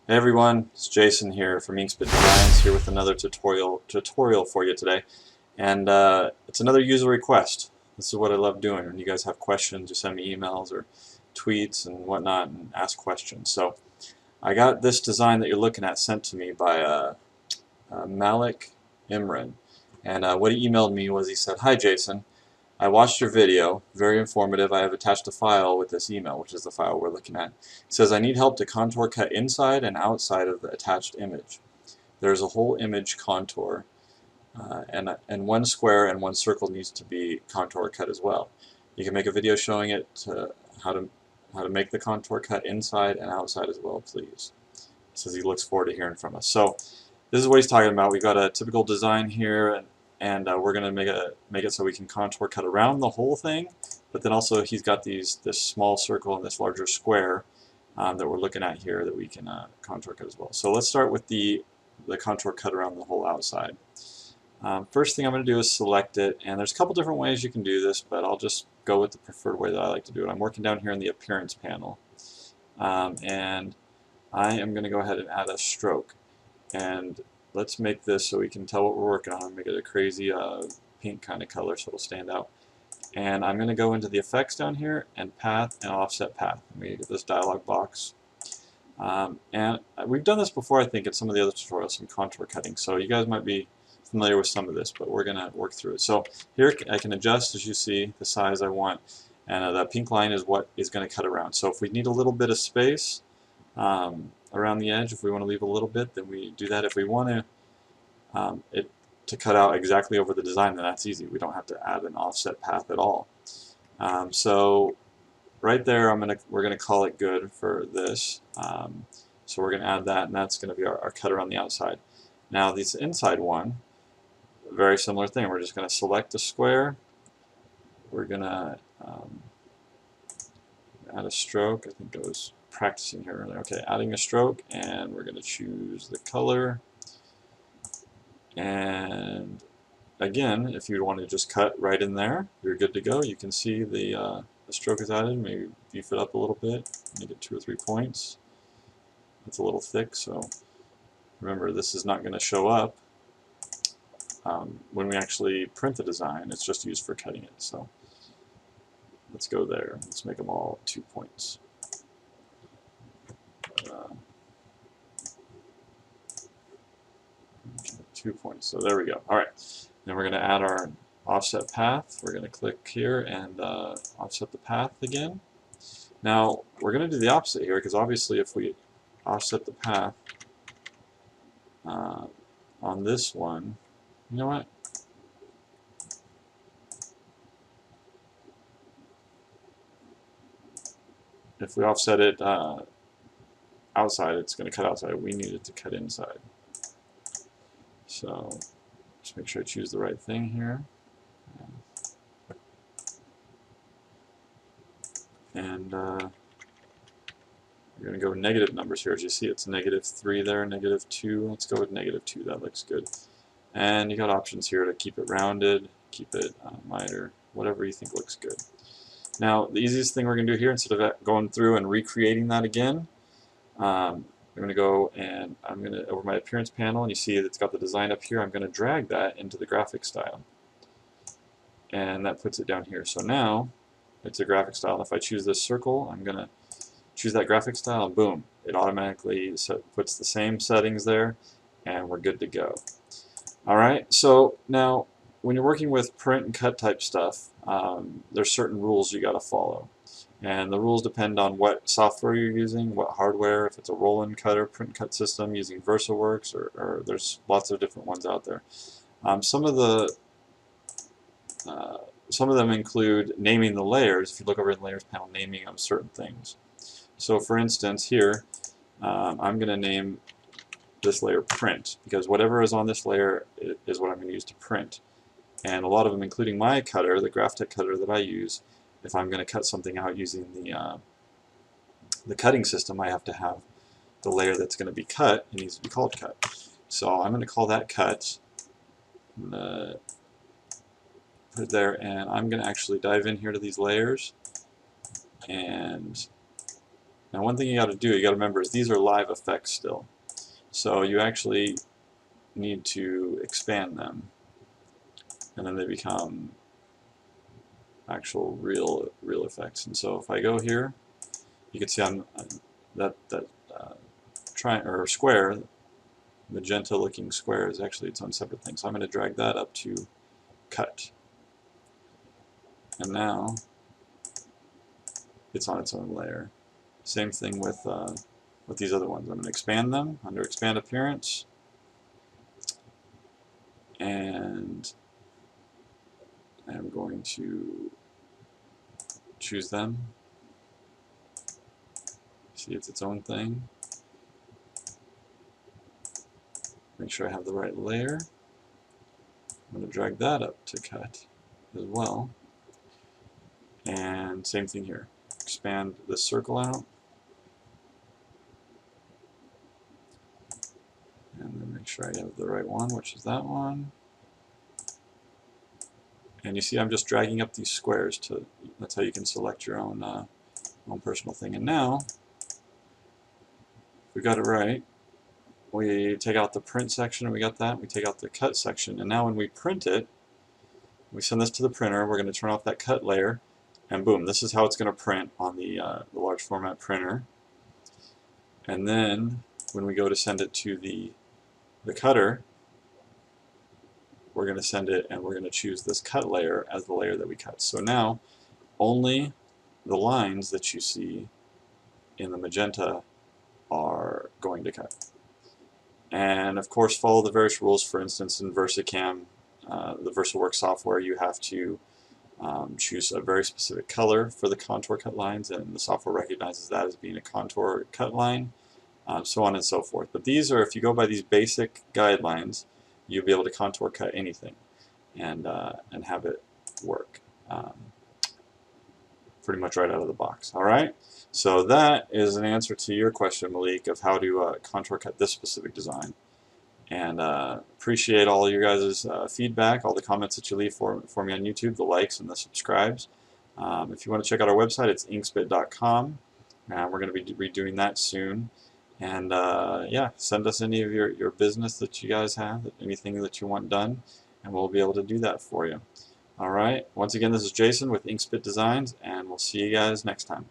Hey everyone, it's Jason here from Inkspit Designs here with another tutorial for you today, and it's another user request. This is what I love doing. When you guys have questions, you send me emails or tweets and whatnot and ask questions. So I got this design that you're looking at sent to me by Malik Imran, and what he emailed me was he said, "Hi Jason, I watched your video, very informative. I have attached a file with this email, which is the file we're looking at. It says I need help to contour cut inside and outside of the attached image. There's a whole image contour, and one square and one circle needs to be contour cut as well. You can make a video showing it how to make the contour cut inside and outside as well, please." It says he looks forward to hearing from us. So this is what he's talking about. We've got a typical design here, and we're going to make it so we can contour cut around the whole thing, but then also he's got this small circle and this larger square that we're looking at here that we can contour cut as well. So let's start with the contour cut around the whole outside. First thing I'm going to do is select it, and there's a couple different ways you can do this, but I'll just go with the preferred way that I like to do it. I'm working down here in the appearance panel, and I am going to go ahead and add a stroke. And let's make this so we can tell what we're working on. Make it a crazy pink kind of color so it'll stand out. And I'm going to go into the effects down here and path and offset path. Let me get this dialog box. And we've done this before, I think, in some of the other tutorials, some contour cutting. So you guys might be familiar with some of this, but we're going to work through it. So here I can adjust, as you see, the size I want. And that pink line is what is going to cut around. So if we need a little bit of space, around the edge, if we want to leave a little bit, then we do that. If we want it to cut out exactly over the design, then that's easy. We don't have to add an offset path at all. So right there, we're gonna call it good for this. So we're gonna add that, and that's gonna be our cut around the outside. Now this inside one, very similar thing. We're just gonna select a square. We're gonna add a stroke. I think I was practicing here earlier. Okay, adding a stroke, and we're going to choose the color. And again, if you want to just cut right in there, you're good to go. You can see the stroke is added. Maybe beef it up a little bit, make it 2 or 3 points. It's a little thick, so remember this is not going to show up when we actually print the design. It's just used for cutting it. So let's go there. Let's make them all 2 points. 2 points. So there we go. All right. Then we're going to add our offset path. We're going to click here and offset the path again. Now we're going to do the opposite here, because obviously if we offset the path on this one, you know what? If we offset it outside, it's going to cut outside. We need it to cut inside. So just make sure I choose the right thing here. And we're going to go negative numbers here. As you see, it's -3 there, -2. Let's go with -2. That looks good. And you got options here to keep it rounded, keep it minor, whatever you think looks good. Now, the easiest thing we're going to do here, instead of going through and recreating that again, I'm going to go and I'm going to, over my appearance panel, and you see that it's got the design up here, I'm going to drag that into the graphic style. And that puts it down here. So now, it's a graphic style. And if I choose this circle, I'm going to choose that graphic style, and boom, it automatically puts the same settings there, and we're good to go. Alright, so now when you're working with print and cut type stuff, there's certain rules you got to follow. And the rules depend on what software you're using, what hardware, if it's a roll-in cutter, print cut system using VersaWorks, or there's lots of different ones out there. Some of them include naming the layers. If you look over in the layers panel, naming them certain things. So for instance here, I'm going to name this layer print, because whatever is on this layer is what I'm going to use to print. And a lot of them, including my cutter, the Graphtec cutter that I use, if I'm going to cut something out using the cutting system, I have to have the layer that's going to be cut. It needs to be called cut. So I'm going to call that cut. I'm going to put it there, and I'm going to actually dive in here to these layers. And And one thing you got to do, you got to remember, is these are live effects still. So you actually need to expand them, and then they become actual real effects. And so if I go here, you can see on that or square, magenta looking square is actually its own separate thing. So I'm going to drag that up to cut, and now it's on its own layer. Same thing with these other ones. I'm going to expand them under expand appearance, and I'm going to choose them. See, it's its own thing. Make sure I have the right layer. I'm going to drag that up to cut as well. And same thing here. Expand this circle out. And then make sure I have the right one, which is that one. And you see I'm just dragging up these squares to, that's how you can select your own personal thing. And now, if we got it right, we take out the print section, and we got that. We take out the cut section, and now when we print it, we send this to the printer. We're going to turn off that cut layer, and boom, this is how it's going to print on the large format printer. And then when we go to send it to the cutter, we're going to send it, and we're going to choose this cut layer as the layer that we cut. So now only the lines that you see in the magenta are going to cut. And of course follow the various rules. For instance, in VersaCAM, the VersaWorks software, you have to choose a very specific color for the contour cut lines, and the software recognizes that as being a contour cut line, so on and so forth. But these are, if you go by these basic guidelines, you'll be able to contour cut anything and have it work pretty much right out of the box. All right, so that is an answer to your question, Malik, of how to contour cut this specific design. And appreciate all your guys' feedback, all the comments that you leave for me on YouTube, the likes and the subscribes. If you want to check out our website, it's inkspit.com. We're going to be redoing that soon. And yeah, send us any of your business that you guys have, anything that you want done, and we'll be able to do that for you. All right. Once again, this is Jason with Inkspit Designs, and we'll see you guys next time.